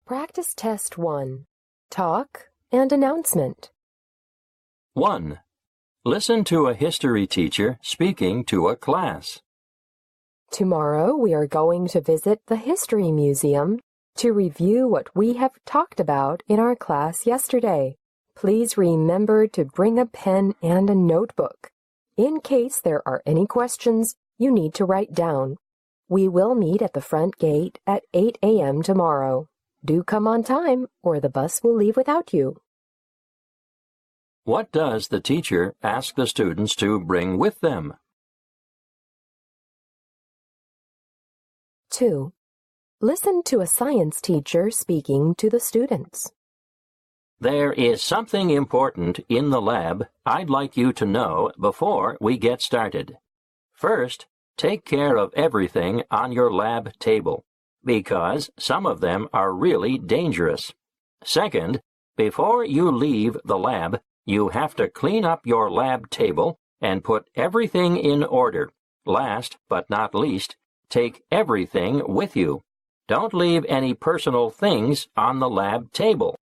Practice Test 1. Talk and Announcement. 1. Listen to a history teacher speaking to a class. Tomorrow we are going to visit the History Museum to review what we have talked about in our class yesterday. Please remember to bring a pen and a notebook. In case there are any questions you need to write down. We will meet at the front gate at 8 a.m. tomorrow. Do come on time or the bus will leave without you. What does the teacher ask the students to bring with them? 2. Listen to a science teacher speaking to the students. There is something important in the lab I'd like you to know before we get started. First, take care of everything on your lab table, because some of them are really dangerous. Second, before you leave the lab, you have to clean up your lab table and put everything in order. Last but not least, take everything with you. Don't leave any personal things on the lab table.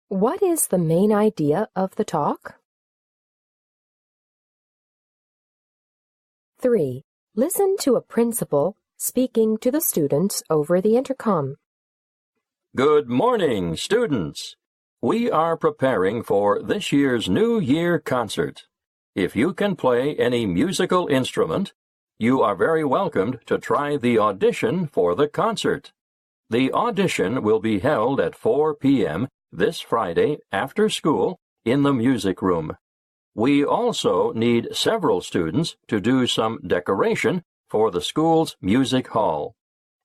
What is the main idea of the talk? 3. Listen to a principal speaking to the students over the intercom. Good morning, students. We are preparing for this year's New Year concert. If you can play any musical instrument, you are very welcomed to try the audition for the concert. The audition will be held at 4 p.m. this Friday after school in the music room. We also need several students to do some decoration for the school's music hall.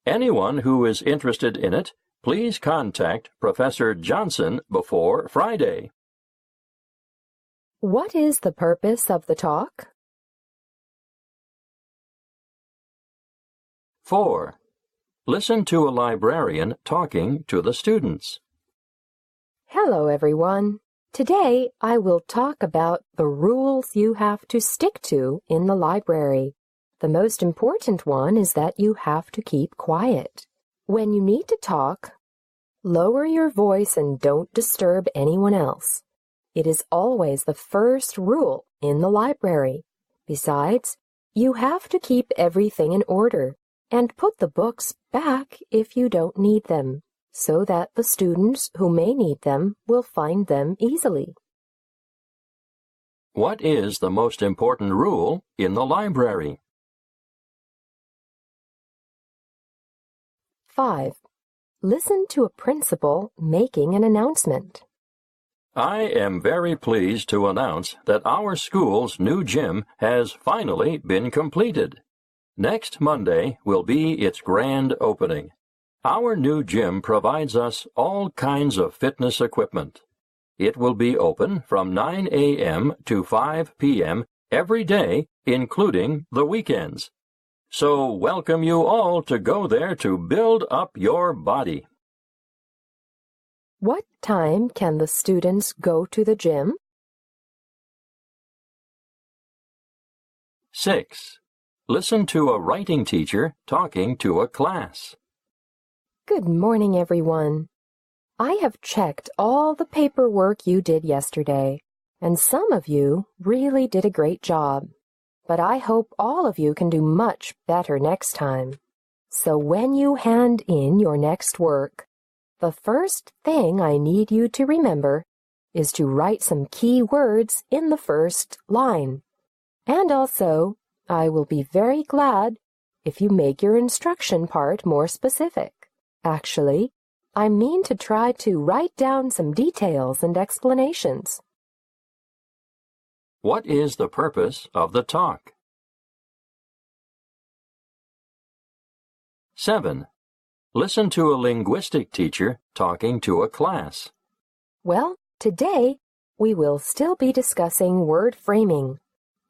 Anyone who is interested in it, please contact Professor Johnson before Friday. What is the purpose of the talk? 4. Listen to a librarian talking to the students. Hello, everyone. Today, I will talk about the rules you have to stick to in the library. The most important one is that you have to keep quiet. When you need to talk, lower your voice and don't disturb anyone else. It is always the first rule in the library. Besides, you have to keep everything in order and put the books back if you don't need them, so that the students who may need them will find them easily. What is the most important rule in the library? 5. Listen to a principal making an announcement. I am very pleased to announce that our school's new gym has finally been completed. Next Monday will be its grand opening. Our new gym provides us all kinds of fitness equipment. It will be open from 9 a.m. to 5 p.m. every day, including the weekends. So welcome you all to go there to build up your body. What time can the students go to the gym? 6. Listen to a writing teacher talking to a class. Good morning, everyone. I have checked all the paperwork you did yesterday, and some of you really did a great job. But I hope all of you can do much better next time. So when you hand in your next work, the first thing I need you to remember is to write some key words in the first line. And also, I will be very glad if you make your instruction part more specific. Actually, I mean to try to write down some details and explanations. What is the purpose of the talk? 7. Listen to a linguistic teacher talking to a class. Well, today we will still be discussing word framing.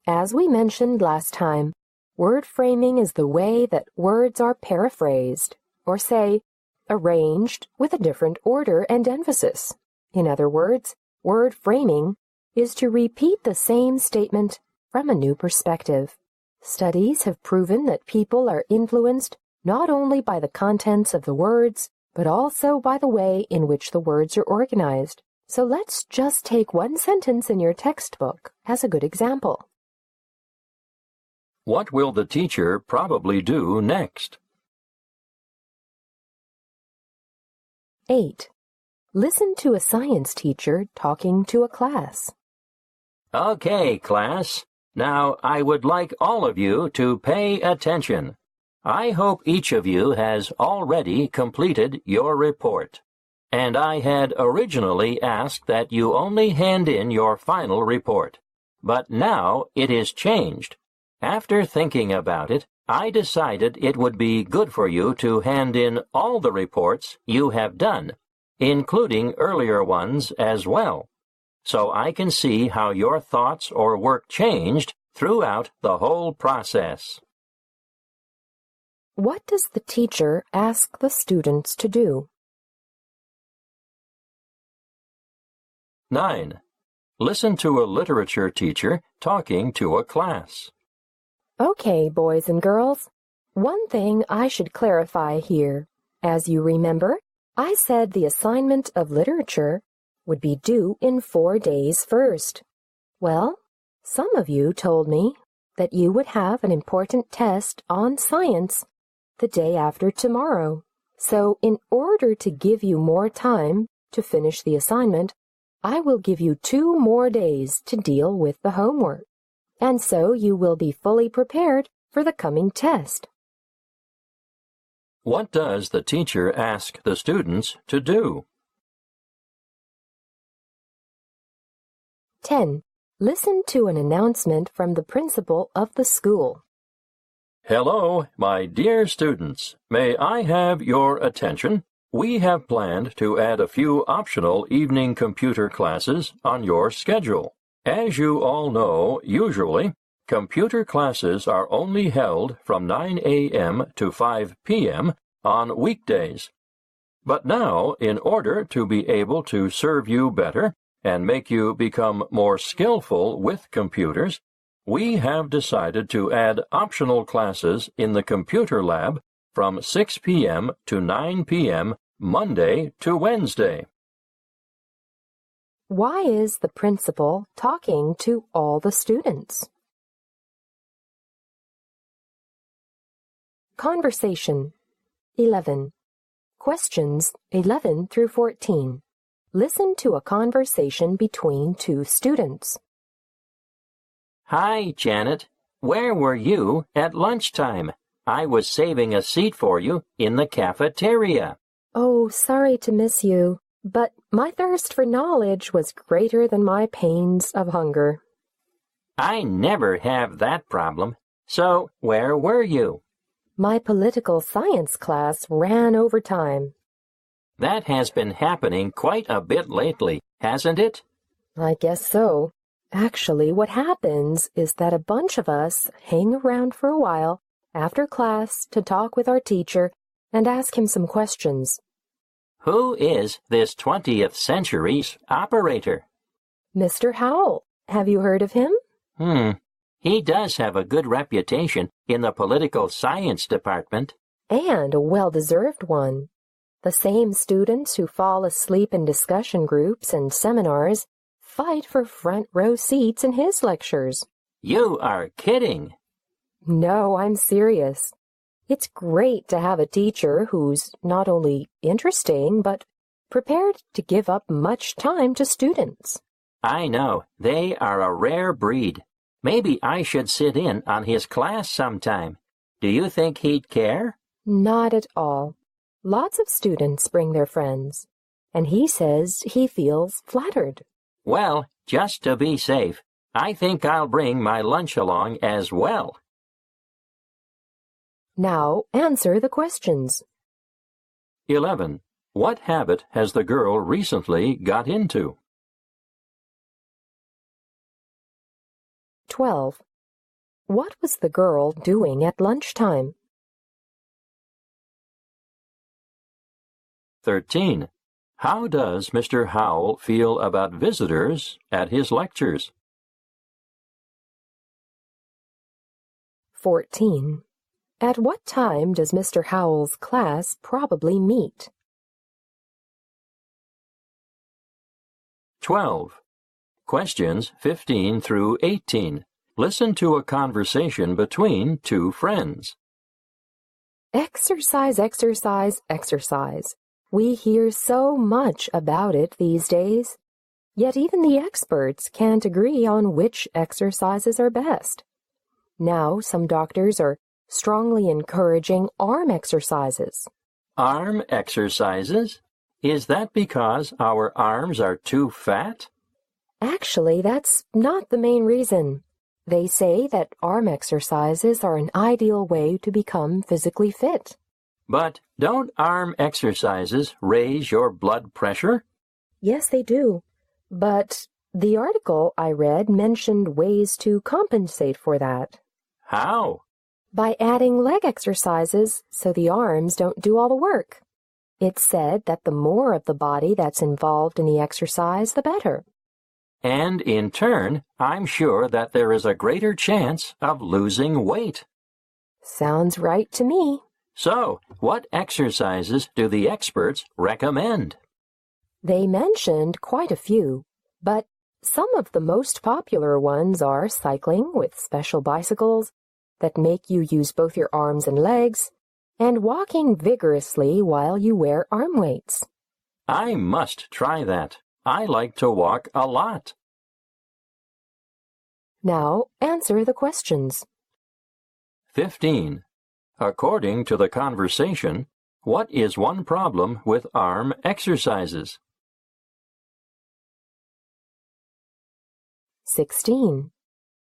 As we mentioned last time, word framing is the way that words are paraphrased, or say, arranged with a different order and emphasis. In other words, word framing is to repeat the same statement from a new perspective. Studies have proven that people are influenced not only by the contents of the words, but also by the way in which the words are organized. So let's just take one sentence in your textbook as a good example. What will the teacher probably do next? 8. Listen to a science teacher talking to a class. Okay, class. Now I would like all of you to pay attention. I hope each of you has already completed your report. And I had originally asked that you only hand in your final report. But now it is changed. After thinking about it, I decided it would be good for you to hand in all the reports you have done, including earlier ones as well, so I can see how your thoughts or work changed throughout the whole process. What does the teacher ask the students to do? 9. Listen to a literature teacher talking to a class. Okay, boys and girls. One thing I should clarify here. As you remember, I said the assignment of literature would be due in 4 days first. Well, some of you told me that you would have an important test on science the day after tomorrow. So in order to give you more time to finish the assignment, I will give you 2 more days to deal with the homework. And so you will be fully prepared for the coming test. What does the teacher ask the students to do? 10. Listen to an announcement from the principal of the school. Hello, my dear students. May I have your attention? We have planned to add a few optional evening computer classes on your schedule. As you all know, usually, computer classes are only held from 9 a.m. to 5 p.m. on weekdays. But now, in order to be able to serve you better and make you become more skillful with computers, we have decided to add optional classes in the computer lab from 6 p.m. to 9 p.m. Monday to Wednesday. Why is the principal talking to all the students? Conversation 11. Questions 11 through 14. Listen to a conversation between 2 students. Hi, Janet. Where were you at lunchtime? I was saving a seat for you in the cafeteria. Oh, sorry to miss you, but my thirst for knowledge was greater than my pains of hunger. I never have that problem. So, where were you? My political science class ran over time. That has been happening quite a bit lately, hasn't it? I guess so. Actually, what happens is that a bunch of us hang around for a while after class to talk with our teacher and ask him some questions. Who is this 20th century's operator? Mr. Howell. Have you heard of him? He does have a good reputation in the political science department. And a well-deserved one. The same students who fall asleep in discussion groups and seminars fight for front row seats in his lectures. You are kidding. No, I'm serious. It's great to have a teacher who's not only interesting, but prepared to give up much time to students. I know. They are a rare breed. Maybe I should sit in on his class sometime. Do you think he'd care? Not at all. Lots of students bring their friends, and he says he feels flattered. Well, just to be safe, I think I'll bring my lunch along as well. Now answer the questions. 11. What habit has the girl recently got into? 12. What was the girl doing at lunchtime? 13. How does Mr. Howell feel about visitors at his lectures? 14. At what time does Mr. Howell's class probably meet? 12. Questions 15 through 18. Listen to a conversation between two friends. Exercise, exercise, exercise. We hear so much about it these days. Yet even the experts can't agree on which exercises are best. Now some doctors are strongly encouraging arm exercises. Arm exercises? Is that because our arms are too fat? Actually, that's not the main reason. They say that arm exercises are an ideal way to become physically fit. But don't arm exercises raise your blood pressure? Yes, they do. But the article I read mentioned ways to compensate for that. How? By adding leg exercises so the arms don't do all the work. It said that the more of the body that's involved in the exercise, the better. And in turn, I'm sure that there is a greater chance of losing weight. Sounds right to me. So, what exercises do the experts recommend? They mentioned quite a few, but some of the most popular ones are cycling with special bicycles that make you use both your arms and legs, and walking vigorously while you wear arm weights. I must try that. I like to walk a lot. Now answer the questions. 15. According to the conversation, what is one problem with arm exercises? 16.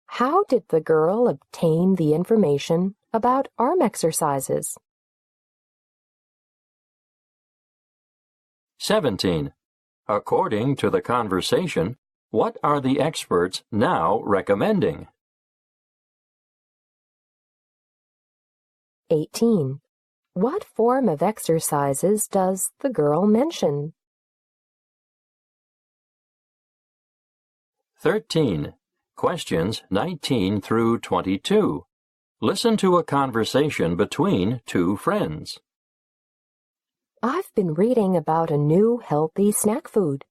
How did the girl obtain the information about arm exercises? 17. According to the conversation, what are the experts now recommending? 18. What form of exercises does the girl mention? 13. Questions 19 through 22. Listen to a conversation between two friends. I've been reading about a new healthy snack food.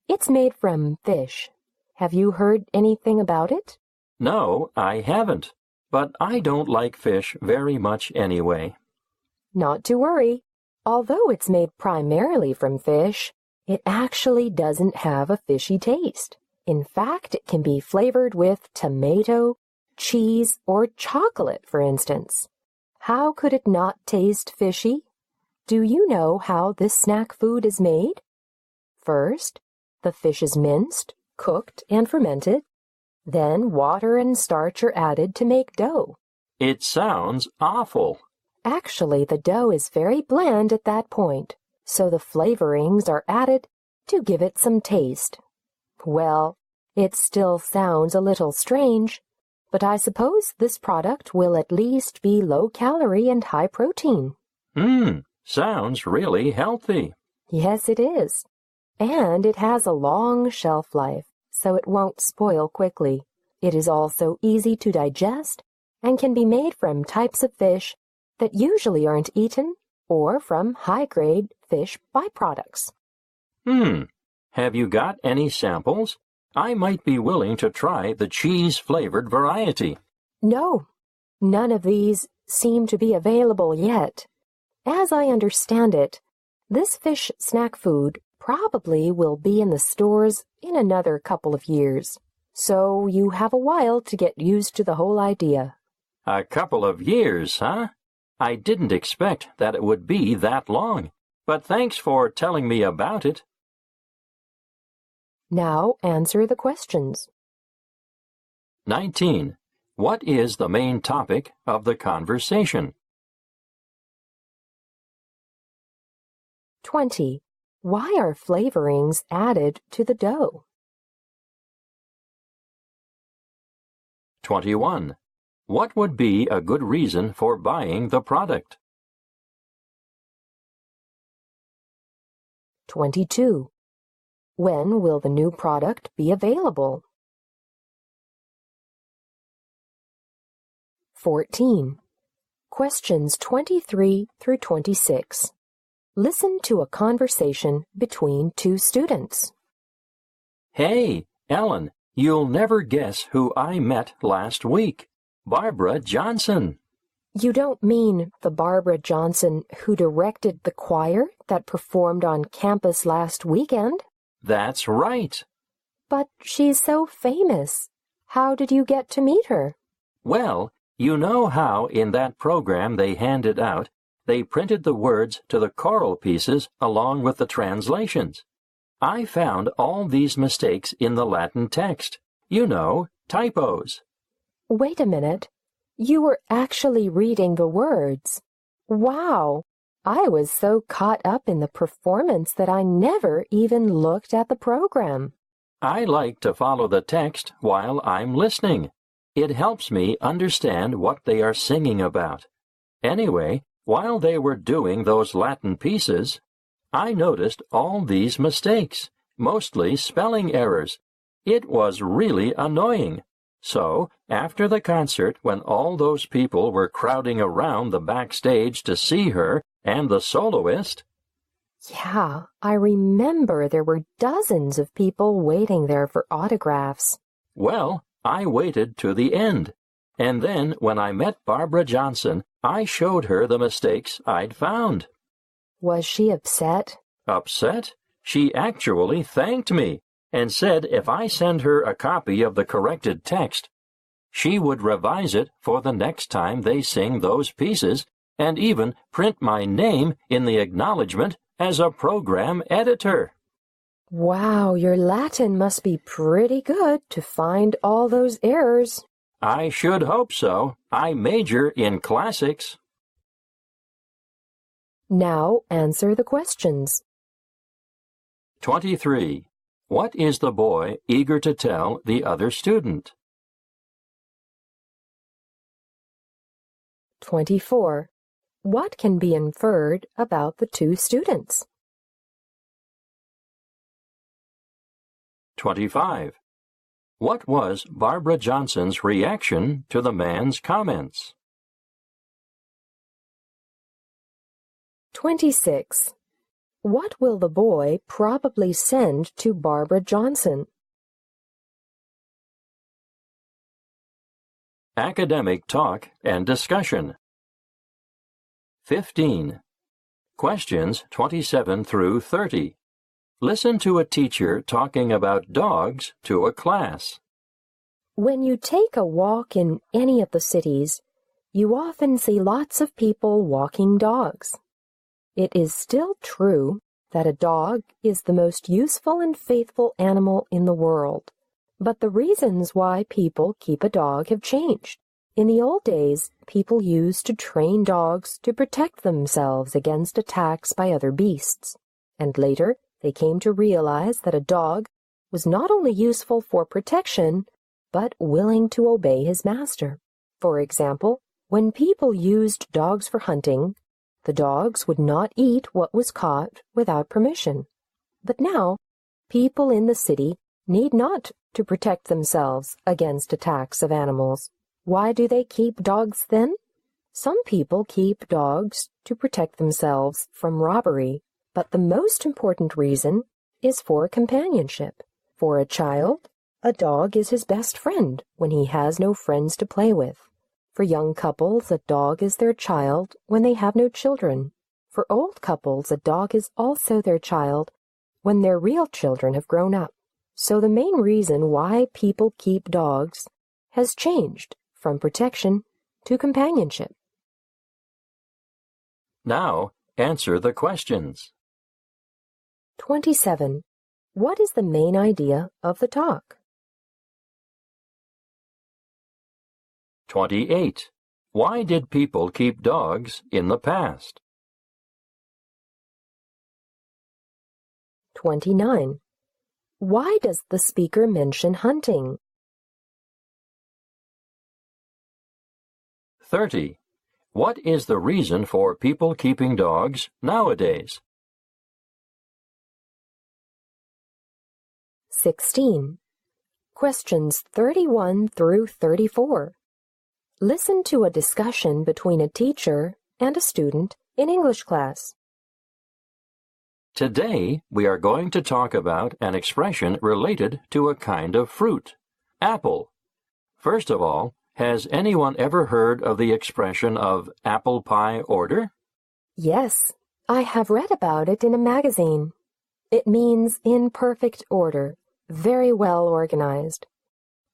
It's made from fish. Have you heard anything about it? No, I haven't, but I don't like fish very much anyway. Not to worry. Although it's made primarily from fish, it actually doesn't have a fishy taste. In fact, it can be flavored with tomato, cheese, or chocolate, for instance. How could it not taste fishy? Do you know how this snack food is made? First, the fish is minced, cooked, and fermented. Then water and starch are added to make dough. It sounds awful. Actually, the dough is very bland at that point, so the flavorings are added to give it some taste. Well, it still sounds a little strange, but I suppose this product will at least be low-calorie and high-protein. Sounds really healthy. Yes, it is. And it has a long shelf life, so it won't spoil quickly. It is also easy to digest and can be made from types of fish that usually aren't eaten or from high-grade fish byproducts. Have you got any samples? I might be willing to try the cheese-flavored variety. No, none of these seem to be available yet. As I understand it, this fish snack food probably will be in the stores in another couple of years. So you have a while to get used to the whole idea. A couple of years, huh? I didn't expect that it would be that long, but thanks for telling me about it. Now answer the questions. 19. What is the main topic of the conversation? 20. Why are flavorings added to the dough? 21. What would be a good reason for buying the product? 22. When will the new product be available? 14. Questions 23 through 26. Listen to a conversation between two students. Hey, Ellen, you'll never guess who I met last week. Barbara Johnson. You don't mean the Barbara Johnson who directed the choir that performed on campus last weekend? That's right. But she's so famous. How did you get to meet her? Well, you know how in that program they printed the words to the choral pieces along with the translations. I found all these mistakes in the Latin text. You know, typos. Wait a minute. You were actually reading the words. Wow! I was so caught up in the performance that I never even looked at the program. I like to follow the text while I'm listening. It helps me understand what they are singing about. Anyway, while they were doing those Latin pieces, I noticed all these mistakes, mostly spelling errors. It was really annoying. So, after the concert, when all those people were crowding around the backstage to see her and the soloist— Yeah, I remember there were dozens of people waiting there for autographs. Well, I waited to the end. And then, when I met Barbara Johnson, I showed her the mistakes I'd found. Was she upset? Upset? She actually thanked me and said if I send her a copy of the corrected text, she would revise it for the next time they sing those pieces and even print my name in the acknowledgement as a program editor. Wow, your Latin must be pretty good to find all those errors. I should hope so. I major in classics. Now answer the questions. 23. What is the boy eager to tell the other student? 24. What can be inferred about the two students? 25. What was Barbara Johnson's reaction to the man's comments? 26. What will the boy probably send to Barbara Johnson? Academic talk and discussion. 15. Questions 27 through 30. Listen to a teacher talking about dogs to a class. When you take a walk in any of the cities, you often see lots of people walking dogs. It is still true that a dog is the most useful and faithful animal in the world, but the reasons why people keep a dog have changed. In the old days, people used to train dogs to protect themselves against attacks by other beasts, and later they came to realize that a dog was not only useful for protection, but willing to obey his master. For example, when people used dogs for hunting, the dogs would not eat what was caught without permission. But now, people in the city need not to protect themselves against attacks of animals. Why do they keep dogs then? Some people keep dogs to protect themselves from robbery, but the most important reason is for companionship. For a child, a dog is his best friend when he has no friends to play with. For young couples, a dog is their child when they have no children. For old couples, a dog is also their child when their real children have grown up. So the main reason why people keep dogs has changed from protection to companionship. Now, answer the questions. 27. What is the main idea of the talk? 28. Why did people keep dogs in the past? 29. Why does the speaker mention hunting? 30. What is the reason for people keeping dogs nowadays? 16. Questions 31 through 34. Listen to a discussion between a teacher and a student in English class. Today, we are going to talk about an expression related to a kind of fruit, apple. First of all, has anyone ever heard of the expression of apple pie order? Yes, I have read about it in a magazine. It means in perfect order, very well organized.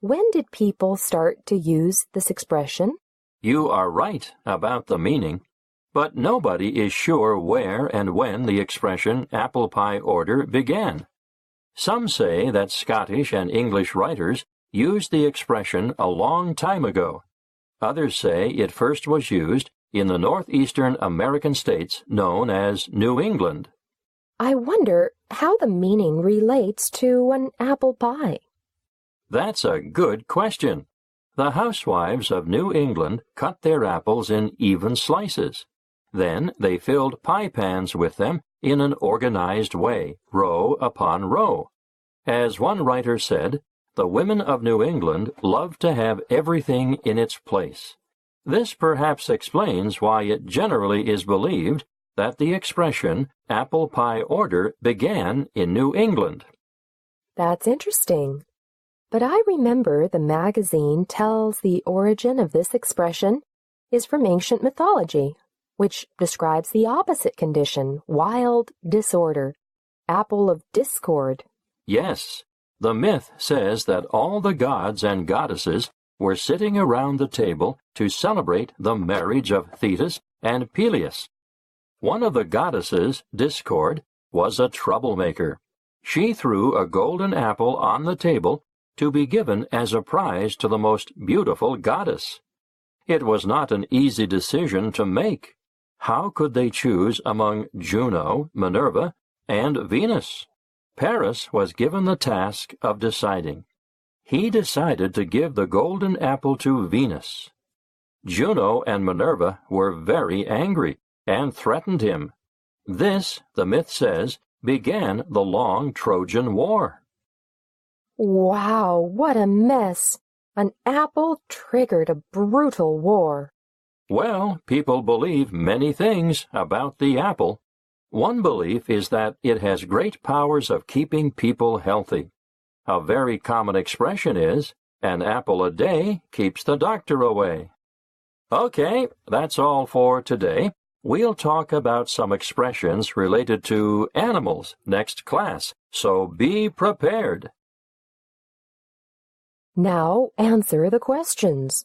When did people start to use this expression? You are right about the meaning, but nobody is sure where and when the expression apple pie order began. Some say that Scottish and English writers used the expression a long time ago. Others say it first was used in the northeastern American states known as New England. I wonder how the meaning relates to an apple pie. That's a good question. The housewives of New England cut their apples in even slices. Then they filled pie pans with them in an organized way, row upon row. As one writer said, the women of New England loved to have everything in its place. This perhaps explains why it generally is believed that the expression apple pie order began in New England. That's interesting. But I remember the magazine tells the origin of this expression is from ancient mythology, which describes the opposite condition, wild disorder, apple of discord. Yes, the myth says that all the gods and goddesses were sitting around the table to celebrate the marriage of Thetis and Peleus. One of the goddesses, Discord, was a troublemaker. She threw a golden apple on the table to be given as a prize to the most beautiful goddess. It was not an easy decision to make. How could they choose among Juno, Minerva, and Venus? Paris was given the task of deciding. He decided to give the golden apple to Venus. Juno and Minerva were very angry and threatened him. This, the myth says, began the long Trojan War. Wow, what a mess! An apple triggered a brutal war. Well, people believe many things about the apple. One belief is that it has great powers of keeping people healthy. A very common expression is, an apple a day keeps the doctor away. Okay, that's all for today. We'll talk about some expressions related to animals next class, so be prepared. Now answer the questions.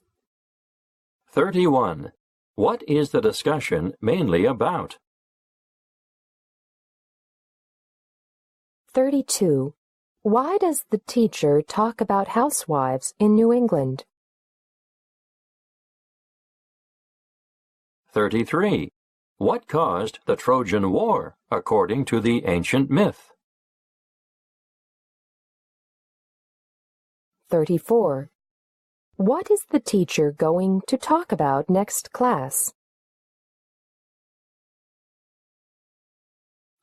31. What is the discussion mainly about? 32. Why does the teacher talk about housewives in New England? 33. What caused the Trojan War, according to the ancient myth? 34. What is the teacher going to talk about next class?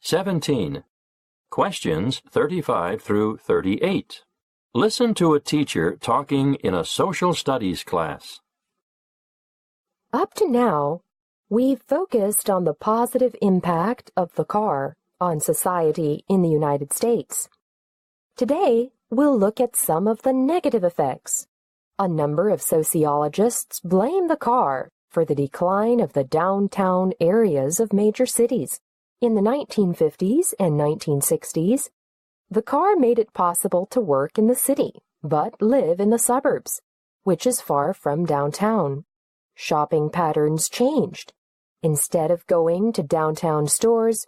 17. Questions 35 through 38. Listen to a teacher talking in a social studies class. Up to now, we've focused on the positive impact of the car on society in the United States. Today, we'll look at some of the negative effects. A number of sociologists blame the car for the decline of the downtown areas of major cities. In the 1950s and 1960s, the car made it possible to work in the city, but live in the suburbs, which is far from downtown. Shopping patterns changed. Instead of going to downtown stores,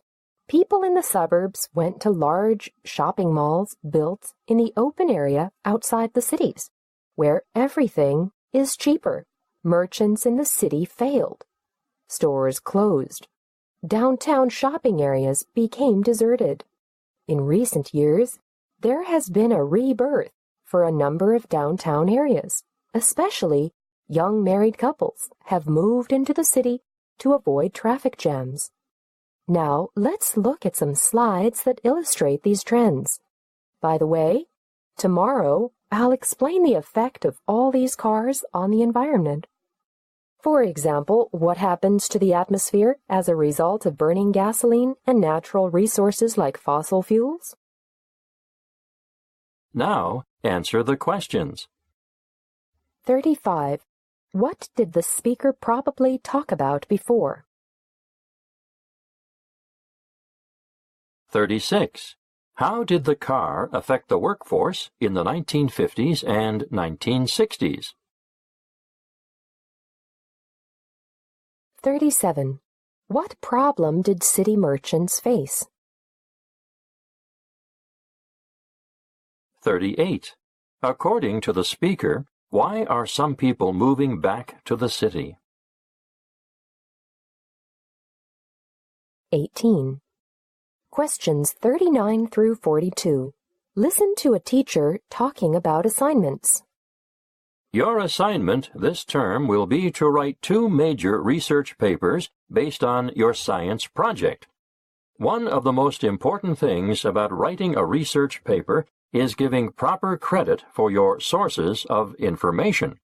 people in the suburbs went to large shopping malls built in the open area outside the cities, where everything is cheaper. Merchants in the city failed. Stores closed. Downtown shopping areas became deserted. In recent years, there has been a rebirth for a number of downtown areas. Especially young married couples have moved into the city to avoid traffic jams. Now, let's look at some slides that illustrate these trends. By the way, tomorrow I'll explain the effect of all these cars on the environment. For example, what happens to the atmosphere as a result of burning gasoline and natural resources like fossil fuels? Now, answer the questions. 35. What did the speaker probably talk about before? 36. How did the car affect the workforce in the 1950s and 1960s? 37. What problem did city merchants face? 38. According to the speaker, why are some people moving back to the city? 18. Questions 39 through 42. Listen to a teacher talking about assignments. Your assignment this term will be to write 2 major research papers based on your science project. One of the most important things about writing a research paper is giving proper credit for your sources of information.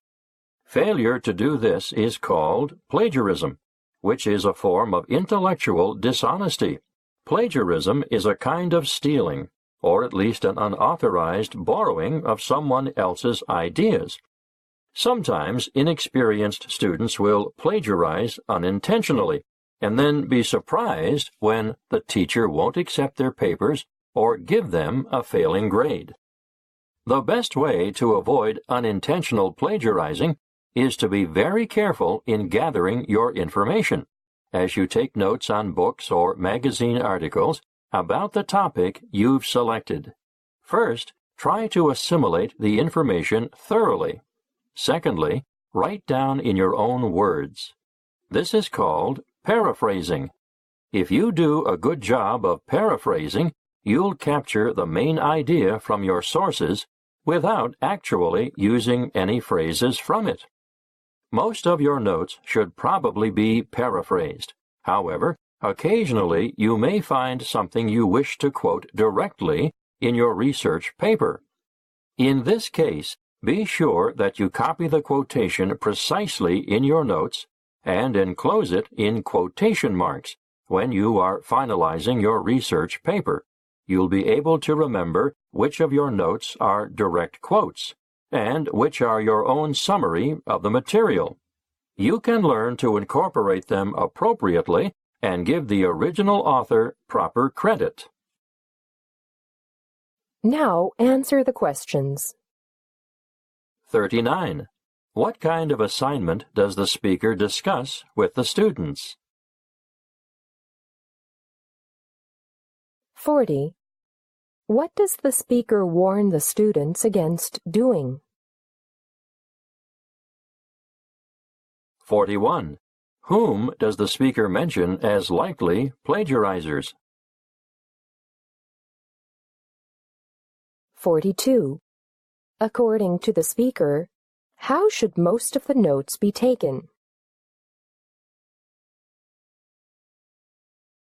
Failure to do this is called plagiarism, which is a form of intellectual dishonesty. Plagiarism is a kind of stealing, or at least an unauthorized borrowing of someone else's ideas. Sometimes inexperienced students will plagiarize unintentionally and then be surprised when the teacher won't accept their papers or give them a failing grade. The best way to avoid unintentional plagiarizing is to be very careful in gathering your information as you take notes on books or magazine articles about the topic you've selected. First, try to assimilate the information thoroughly. Secondly, write down in your own words. This is called paraphrasing. If you do a good job of paraphrasing, you'll capture the main idea from your sources without actually using any phrases from it. Most of your notes should probably be paraphrased. However, occasionally you may find something you wish to quote directly in your research paper. In this case, be sure that you copy the quotation precisely in your notes and enclose it in quotation marks when you are finalizing your research paper. You'll be able to remember which of your notes are direct quotes and which are your own summary of the material. You can learn to incorporate them appropriately and give the original author proper credit. Now answer the questions. 39. What kind of assignment does the speaker discuss with the students? 40. What does the speaker warn the students against doing? 41. Whom does the speaker mention as likely plagiarizers? 42. According to the speaker, how should most of the notes be taken?